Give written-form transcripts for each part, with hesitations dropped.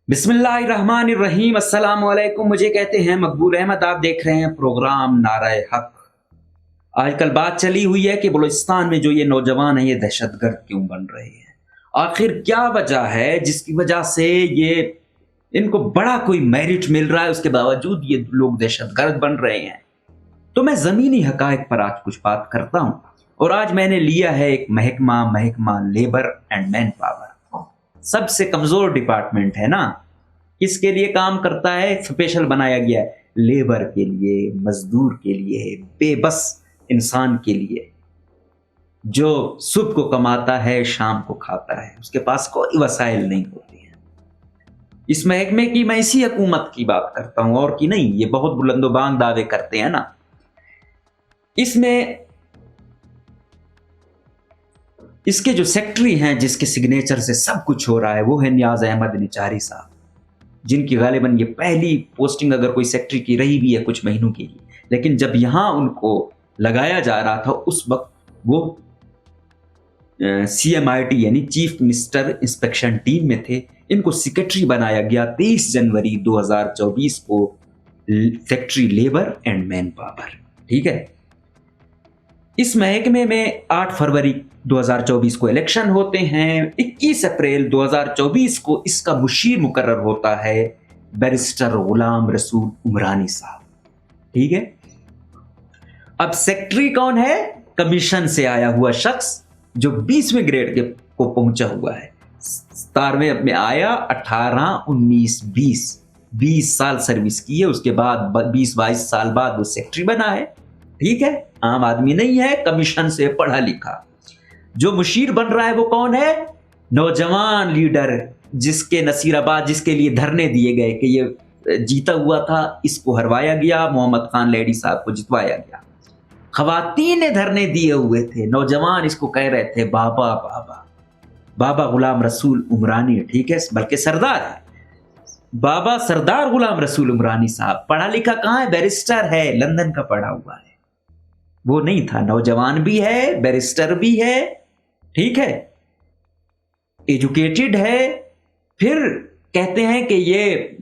बिस्मिल्लाहिर्रहमानिर्रहीम। अस्सलाम वालेकुम। मुझे कहते हैं मकबूल अहमद। आप देख रहे हैं प्रोग्राम नारे हक। आजकल बात चली हुई है कि बलूचिस्तान में जो ये नौजवान हैं ये दहशतगर्द क्यों बन रहे हैं। आखिर क्या वजह है जिसकी वजह से ये इनको बड़ा कोई मेरिट मिल रहा है, उसके बावजूद ये लोग दहशतगर्द बन रहे हैं। तो मैं ज़मीनी हकायक पर आज कुछ बात करता हूँ। और आज मैंने लिया है एक महकमा लेबर एंड मैन पावर। सबसे कमज़ोर डिपार्टमेंट है ना, किसके लिए काम करता है? स्पेशल बनाया गया है लेबर के लिए, मजदूर के लिए, बेबस इंसान के लिए, जो सुबह को कमाता है शाम को खाता है, उसके पास कोई वसाइल नहीं होते हैं। इस महकमे की मैं इसी हुकूमत की बात करता हूं और की नहीं। ये बहुत बुलंदोबांग दावे करते हैं ना। इसमें इसके जो सेक्रेटरी हैं जिसके सिग्नेचर से सब कुछ हो रहा है वो है नियाज अहमद निचारी साहब, जिनकी गालिबन ये पहली पोस्टिंग अगर कोई सेक्रेटरी की रही भी है कुछ महीनों के लिए। लेकिन जब यहां उनको लगाया जा रहा था उस वक्त वो CMIT यानी चीफ मिनिस्टर इंस्पेक्शन टीम में थे। इनको सेक्रेटरी बनाया गया 23 जनवरी 2024 को, secretary labour and man power. ठीक है। इस महकमे में 8 फरवरी 2024 को इलेक्शन होते हैं। 21 अप्रैल 2024 को इसका मुशीर मुकर्रर होता है बैरिस्टर गुलाम रसूल उमरानी साहब। ठीक है। अब सेक्रेटरी कौन है? कमीशन से आया हुआ शख्स जो 20वें ग्रेड के को पहुंचा हुआ है। 17वें में आया, 18, 19, 20 साल सर्विस की है। उसके बाद 20-22 साल बाद वो सेक्रेटरी बना है। ठीक है। आम आदमी नहीं है, कमीशन से पढ़ा लिखा। जो मुशीर बन रहा है वो कौन है? नौजवान लीडर जिसके नसीराबाद, जिसके लिए धरने दिए गए कि ये जीता हुआ था, इसको हरवाया गया, मोहम्मद खान लेडी साहब को जितवाया गया। खवातीन ने धरने दिए हुए थे, नौजवान इसको कह रहे थे बाबा बाबा। बाबा गुलाम रसूल उमरानी, ठीक है, बल्कि सरदार है, बाबा सरदार गुलाम रसूल उमरानी साहब। पढ़ा लिखा कहाँ है? बैरिस्टर है, लंदन का पढ़ा हुआ है। वो नहीं था, नौजवान भी है, बैरिस्टर भी है, ठीक है, एजुकेटेड है। फिर कहते हैं कि ये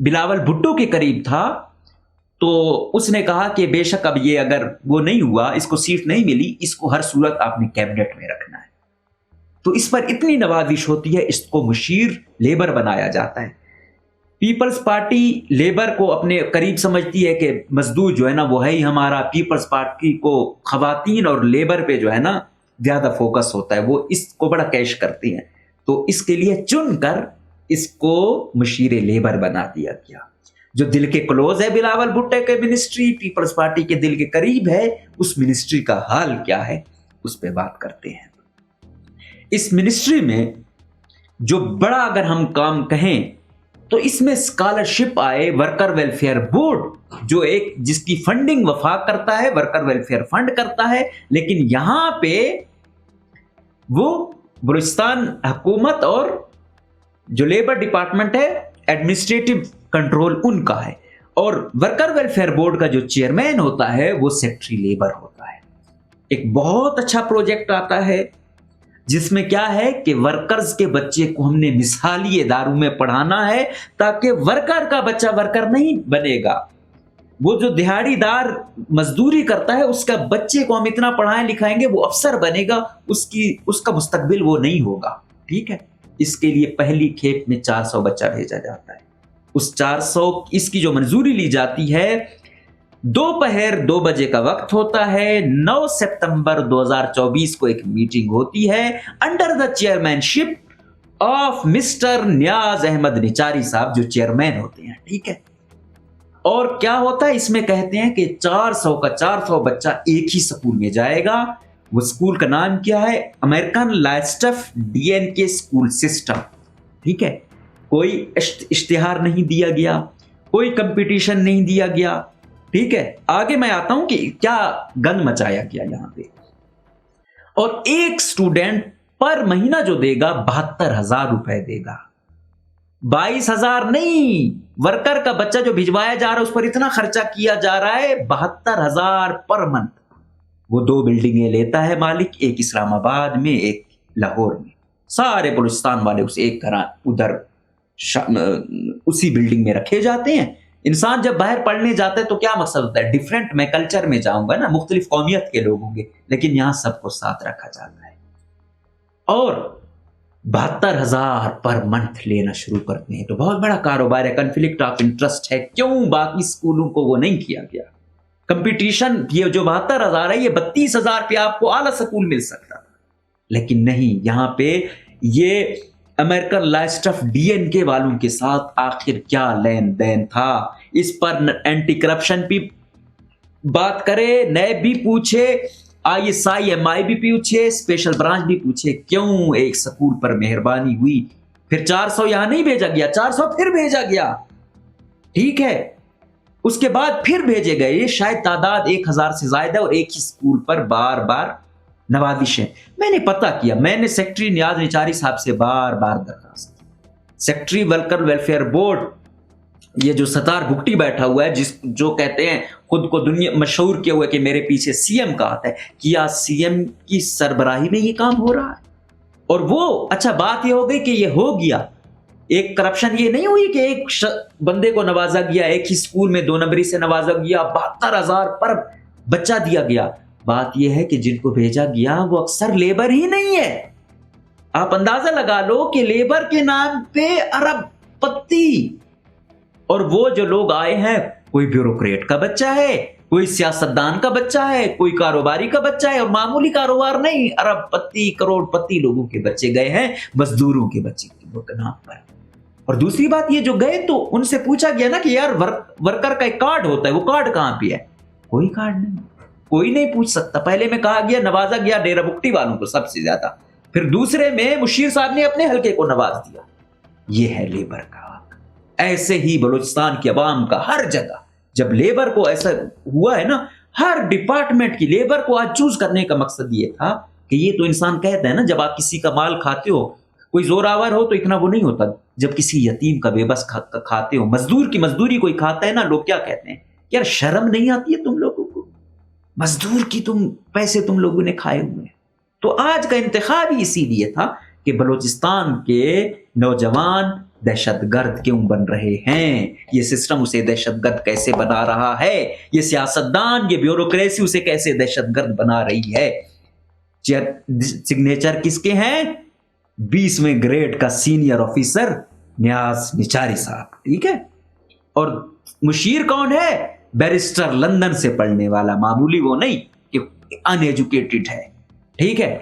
बिलावल भुट्टो के करीब था, तो उसने कहा कि बेशक अब ये अगर वो नहीं हुआ, इसको सीट नहीं मिली, इसको हर सूरत आपने कैबिनेट में रखना है। तो इस पर इतनी नवाजिश होती है, इसको मुशीर लेबर बनाया जाता है। पीपल्स पार्टी लेबर को अपने करीब समझती है कि मजदूर जो है ना वो है ही हमारा। पीपल्स पार्टी को खवातीन और लेबर पे जो है ना ज्यादा फोकस होता है, वो इसको बड़ा कैश करती हैं। तो इसके लिए चुनकर इसको मुशीर लेबर बना दिया गया। जो दिल के क्लोज है बिलावल भुट्टो के मिनिस्ट्री, पीपल्स पार्टी के दिल के करीब है, उस मिनिस्ट्री का हाल क्या है उस पर बात करते हैं। इस मिनिस्ट्री में जो बड़ा अगर हम काम कहें तो इसमें स्कॉलरशिप आए, वर्कर वेलफेयर बोर्ड जो एक जिसकी फंडिंग वफाक करता है, वर्कर वेलफेयर फंड करता है। लेकिन यहां पे वो बलूचिस्तान हुकूमत और जो लेबर डिपार्टमेंट है, एडमिनिस्ट्रेटिव कंट्रोल उनका है। और वर्कर वेलफेयर बोर्ड का जो चेयरमैन होता है वो सेक्रेटरी लेबर होता है। एक बहुत अच्छा प्रोजेक्ट आता है जिसमें क्या है कि वर्कर्स के बच्चे को हमने मिसाली इदारों में पढ़ाना है, ताकि वर्कर का बच्चा वर्कर नहीं बनेगा। वो जो दिहाड़ीदार मजदूरी करता है उसका बच्चे को हम इतना पढ़ाएं लिखाएंगे वो अफसर बनेगा, उसका मुस्तकबिल वो नहीं होगा। ठीक है। इसके लिए पहली खेप में 400 बच्चा भेजा जाता है। उस 400 इसकी जो मंजूरी ली जाती है, दोपहर 2 बजे का वक्त होता है। 9 सितंबर 2024 को एक मीटिंग होती है under the chairmanship of mister Niaz Ahmed Nichari साहब, जो चेयरमैन होते हैं। ठीक है। और क्या होता है इसमें? कहते हैं कि 400 का 400 बच्चा एक ही स्कूल में जाएगा। वो स्कूल का नाम क्या है? अमेरिकन लाइस्टफ DNK स्कूल सिस्टम। ठीक है। कोई इश्तिहार नहीं दिया गया, कोई कंपटीशन नहीं दिया गया। ठीक है। आगे मैं आता हूं कि क्या गंद मचाया गया यहां पे। और एक स्टूडेंट पर महीना जो देगा 72,000 रुपए देगा। 22,000 नहीं, वर्कर का बच्चा जो भिजवाया जा रहा है उस पर इतना खर्चा किया जा रहा है 72,000 पर मंथ। वो 2 बिल्डिंगें लेता है मालिक, एक इस्लामाबाद में एक लाहौर में। सारे बलूचिस्तान वाले उसे एक घर उधर اسی بلڈنگ میں رکھے جاتے ہیں. انسان جب باہر پڑھنے جاتا ہے تو کیا مقصد ہوتا ہے؟ ڈفرینٹ میں کلچر میں جاؤں گا نا، مختلف قومیت کے لوگ ہوں گے، لیکن یہاں سب کو ساتھ رکھا جاتا ہے. اور 72,000 پر منتھ لینا شروع کرتے ہیں. تو بہت بڑا کاروبار ہے، کنفلکٹ آف انٹرسٹ ہے. کیوں باقی اسکولوں کو وہ نہیں کیا گیا؟ کمپٹیشن، یہ جو 72,000 ہے یہ 32,000 پہ آپ کو اعلیٰ سکول مل سکتا تھا، لیکن نہیں. یہاں پہ یہ امریکن لائسٹ ڈی این کے والوں کے ساتھ آخر کیا لین دین تھا، اس پر اینٹی کرپشن بھی بات کرے، نیب بھی پوچھے، ISI-MI بھی پوچھے، اسپیشل برانچ بھی پوچھے. کیوں ایک سکول پر مہربانی ہوئی؟ پھر 400 یہاں نہیں بھیجا گیا، 400 پھر بھیجا گیا. ٹھیک ہے، اس کے بعد پھر بھیجے گئے. یہ شاید تعداد 1,000 سے زائد ہے، اور ایک ہی سکول پر بار بار نوازشیں. میں نے پتہ کیا، میں نے سیکٹری نیاز نچاری صاحب سے بار بار درخواست کی. سیکٹری ورکر ویلفیئر بورڈ، یہ جو ستار بھگٹی بیٹھا ہوا ہے، جو کہتے ہیں خود کو دنیا مشہور کیا ہوا ہے کہ میرے پیچھے CM کا ہاتھ ہے، کیا CM کی سربراہی میں یہ کام ہو رہا ہے؟ اور وہ اچھا بات یہ ہو گئی کہ یہ ہو گیا. ایک کرپشن یہ نہیں ہوئی کہ ایک بندے کو نوازا گیا، ایک ہی سکول میں 2 نمبری سے نوازا گیا، 72,000 پر بچہ دیا گیا. بات یہ ہے کہ جن کو بھیجا گیا وہ اکثر لیبر ہی نہیں ہے. آپ اندازہ لگا لو کہ لیبر کے نام پہ ارب پتی. اور وہ جو لوگ آئے ہیں، کوئی بیوروکریٹ کا بچہ ہے، کوئی سیاستدان کا بچہ ہے، کوئی کاروباری کا بچہ ہے، اور معمولی کاروبار نہیں، ارب پتی کروڑ پتی لوگوں کے بچے گئے ہیں مزدوروں کے بچے کے نام پر. اور دوسری بات، یہ جو گئے تو ان سے پوچھا گیا نا کہ یار ورکر کا ایک کارڈ ہوتا ہے، وہ کارڈ کہاں پہ ہے؟ کوئی کارڈ نہیں، کوئی نہیں پوچھ سکتا. پہلے میں کہا گیا نوازا گیا ڈیرہ بگٹی والوں کو سب سے زیادہ، پھر دوسرے میں مشیر صاحب نے اپنے حلقے کو نواز دیا. یہ ہے لیبر کا حق. ایسے ہی بلوچستان کی عوام کا ہر جگہ جب لیبر کو ایسا ہوا ہے نا، ہر ڈپارٹمنٹ کی لیبر کو آج چوز کرنے کا مقصد یہ تھا کہ یہ تو انسان کہتا ہے نا، جب آپ کسی کا مال کھاتے ہو، کوئی زور آور ہو تو اتنا وہ نہیں ہوتا. جب کسی یتیم کا بے بس کھاتے ہو، مزدور کی مزدوری کوئی کھاتا ہے نا، لوگ کیا کہتے ہیں؟ یار شرم نہیں آتی ہے تم لوگوں کو؟ مزدور کی پیسے تم لوگوں نے کھائے ہوئے ہیں. تو آج کا انتخاب ہی اسی لیے تھا کہ بلوچستان کے نوجوان دہشت گرد کیوں بن رہے ہیں، یہ سسٹم اسے دہشت گرد کیسے بنا رہا ہے، یہ سیاستدان، یہ بیوروکریسی اسے کیسے دہشت گرد بنا رہی ہے. سگنیچر کس کے ہیں؟ 20ویں گریڈ کا سینئر آفیسر نیاز نچاری صاحب. ٹھیک ہے، اور مشیر کون ہے؟ بیرسٹر لندن سے پڑھنے والا، معمولی وہ نہیں کہ ان ایجوکیٹڈ ہے. ٹھیک ہے،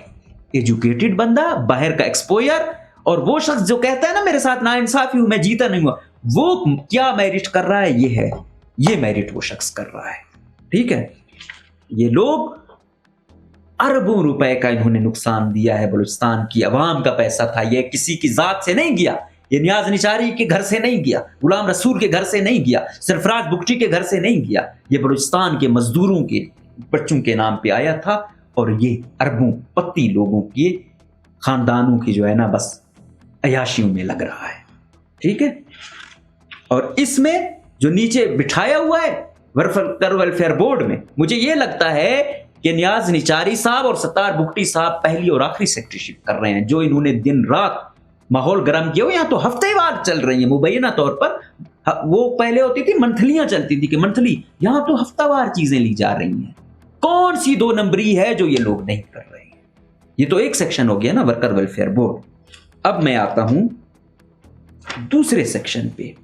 ایجوکیٹڈ بندہ، باہر کا ایکسپوئر. اور وہ شخص جو کہتا ہے نا میرے ساتھ ناانصافی ہوں، میں جیتا نہیں ہوا، وہ کیا میرٹ کر رہا ہے؟ یہ میرٹ وہ شخص کر رہا ہے. ٹھیک ہے، یہ لوگ اربوں روپے کا انہوں نے نقصان دیا ہے. بلوچستان کی عوام کا پیسہ تھا، یہ کسی کی ذات سے نہیں گیا، یہ نیاز نچاری کے گھر سے نہیں گیا، غلام رسول کے گھر سے نہیں گیا، سرفراز بگٹی کے گھر سے نہیں گیا، یہ بلوچستان کے مزدوروں کے بچوں کے نام پہ آیا تھا. اور یہ اربوں پتی لوگوں کے خاندانوں کی جو ہے نا بس عیاشیوں میں لگ رہا ہے. ٹھیک ہے، اور اس میں جو نیچے بٹھایا ہوا ہے ورکر ویلفیئر بورڈ میں، مجھے یہ لگتا ہے کہ نیاز نچاری صاحب اور ستار بگٹی صاحب پہلی اور آخری سیکٹریشپ کر رہے ہیں، جو انہوں نے دن رات ماحول گرم کیا ہو. یہاں تو ہفتے وار چل رہی ہیں مبینہ طور پر، وہ پہلے ہوتی تھی منتھلیاں چلتی تھی کہ منتھلی، یہاں تو ہفتہ وار چیزیں لی جا رہی ہیں. کون سی 2 نمبری ہے جو یہ لوگ نہیں کر رہے ہیں؟ یہ تو ایک سیکشن ہو گیا نا ورکر ویلفیئر بورڈ. اب میں آتا ہوں دوسرے سیکشن پہ.